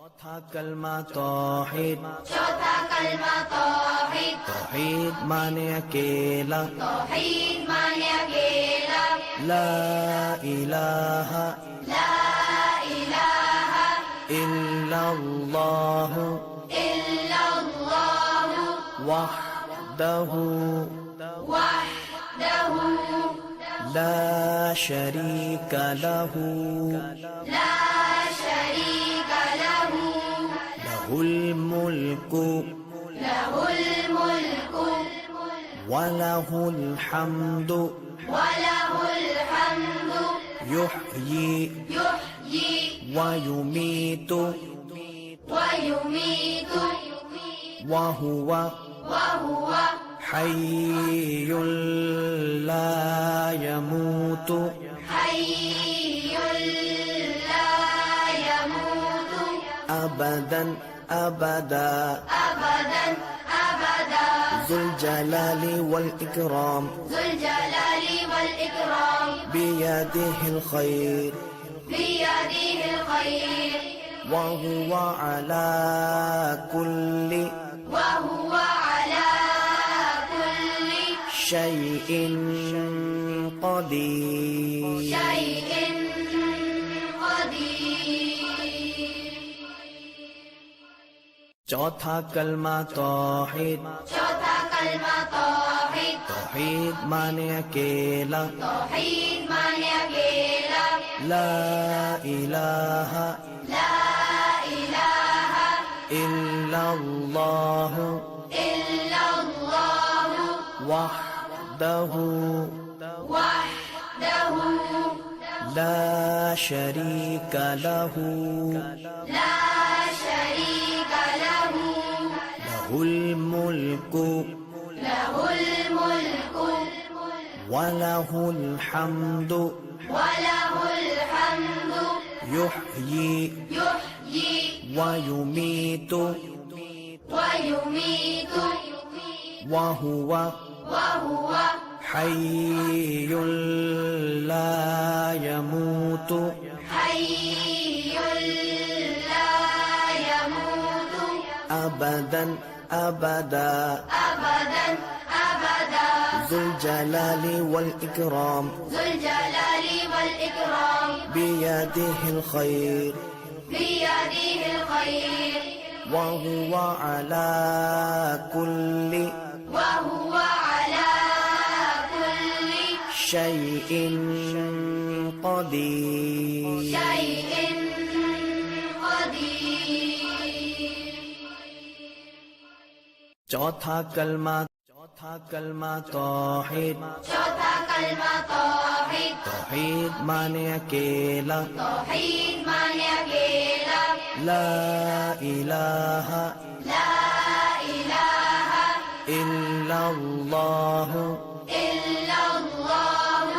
चौथा कलमा तौहीद। चौथा कलमा तौहीद। तौहीद माने अकेला। तौहीद माने अकेला। ला इलाहा ला इलाहा इल्लल्लाह इल्लल्लाह वहदहु वहदहु ला शरीका लहु ला शरीक लहु लहुल मुल्कु लहुल मुल्कु वलहुल हम्दु वलहुल हम्दु युह्यी युह्यी वयुमीतु वयुमीतु वहुव वहुव हय्युल ला यमूतु हय्युल ला यमूतु अबदन अबदा अबदन अबदा ज़ुल जलाली वल इकराम ज़ुल जलाली वल इकराम बियदिहिल खैर बियदिहिल खैर वहुव अला कुल्लि वहुव अला कुल्लि शैइन क़दीर। शैइन क़दीर। चौथा कलमा तौहीद। चौथा कलमा तौहीद। तौहीद माने अकेला। तौहीद माने अकेला। ला इलाहा ला इलाहा इल्लल्लाह इल्लल्लाह वहदहु वहदहु ला शरीका लहु ला शरीक लहु लहुल मुल्कु लहुल मुल्कु वलहुल हम्दु वलहुल हम्दु युह्यी युह्यी वयुमीतु वयुमीतु वहुव वहुव हय्युल ला यमूतु हय्युल ला यमूतु अबदन अबदा अबदन अबदा ज़ुल जलाली वल इकराम ज़ुल जलाली वल इकराम बियदिहिल खैर बियदिहिल खैर वहुव अला कुल्लि वहुव अला कुल्लि शैइन क़दीर। शैइन क़दीर। चौथा कलमा तौहीद। चौथा कलमा तौहीद। तौहीद माने अकेला। तौहीद माने अकेला। ला इलाहा ला इलाहा इल्लल्लाह इल्लल्लाह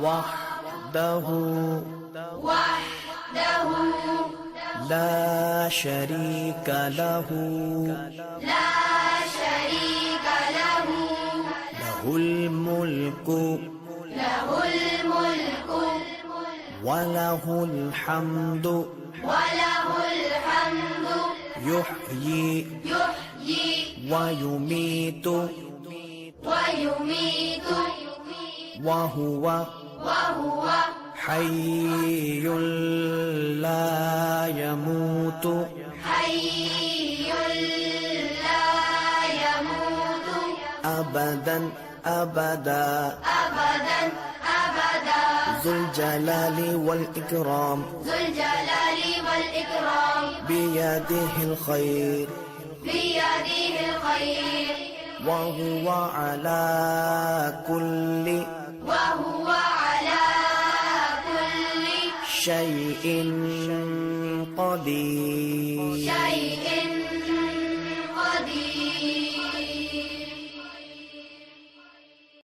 वहदहु वहदहु ला शरीका लहु ला शरीक लहु लहुल मुल्कु लहुल मुल्कु वलहुल हम्दु वलहुल हम्दु युह्यी युह्यी वयुमीतु वयुमीतु वहुव वहुव हय्युल ला यमूतु हय्युल ला यमूतु अबदन अबदा अबदन अबदा ज़ुल जलाली वल इकराम ज़ुल जलाली वल इकराम बियदिहिल खैर बियदिहिल खैर वहुव अला कुल्लि वहुव अला कुल्लि शैइन क़दीर। शैइन